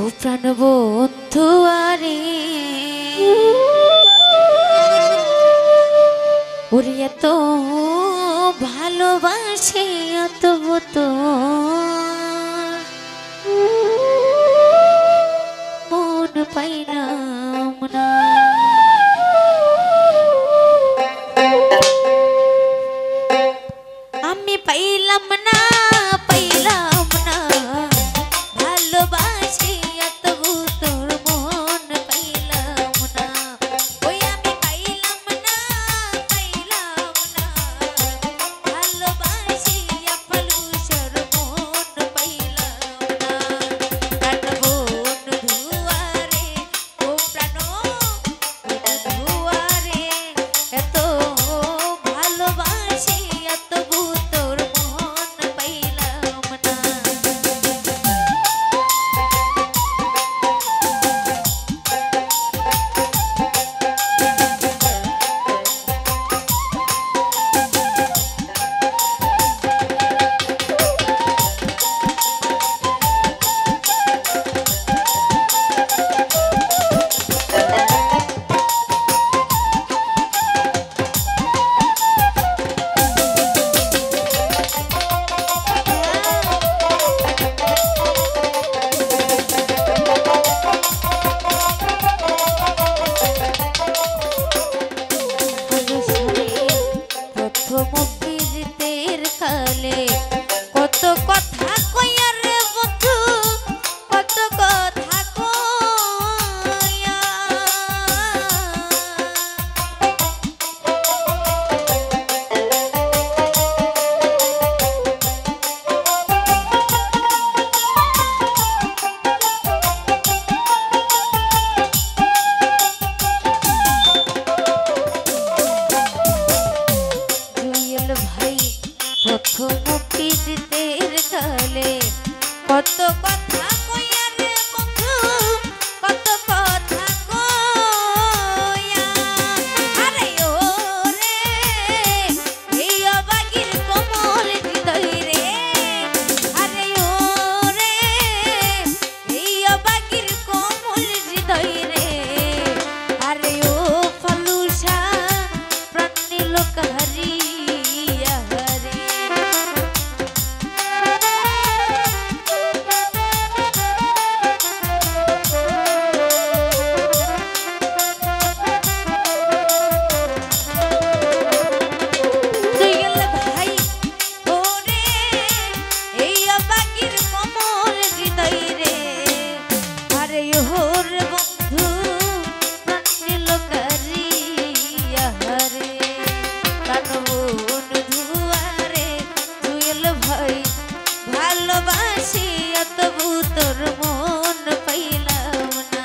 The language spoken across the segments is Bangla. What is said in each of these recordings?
ও প্রাণ বন্ধু আরে ওরে এত ভালোবাসে এত তো মন পাইলাম না। আমি পাইলাম না পাইলাম না ভালোবাসি এত তোর মন পাইলাম না। ওই আমি পাইলাম না পাইলাম না ভালোবাসি আপলুসর মন পাইলাম না। প্রাণ বন্ধুয়ারে ও প্রাণ বন্ধুয়ারে এত ভালোবাসি এত তোর মন পাইলাম না। প্রথম প্রীতির কালে কত কথা কইয়া রে বন্ধু কত কথা কইয়া জুয়েল ভাই প্রথম প্রীতির কালে কত কথা কইয়া রে বন্ধু কত কথা কইয়া আরে ও রে এই অবাগির কোমল হৃদয় রে আরে ও রে এই অবাগির কোমল হৃদয় রে আরে ও ফালুসা প্রাণ নিল কাহারিয়া রে। জুয়েল ভাই ওরে এই অবাগির কোমল হৃদয় রে আরে ওর বন্ধু প্রাণ নিল কারিয়া রে। প্রাণ বন্ধুয়ারে জুয়েল ভাই ভালোবাসি এত তোর মন পাইলাম না।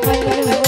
পাইলাম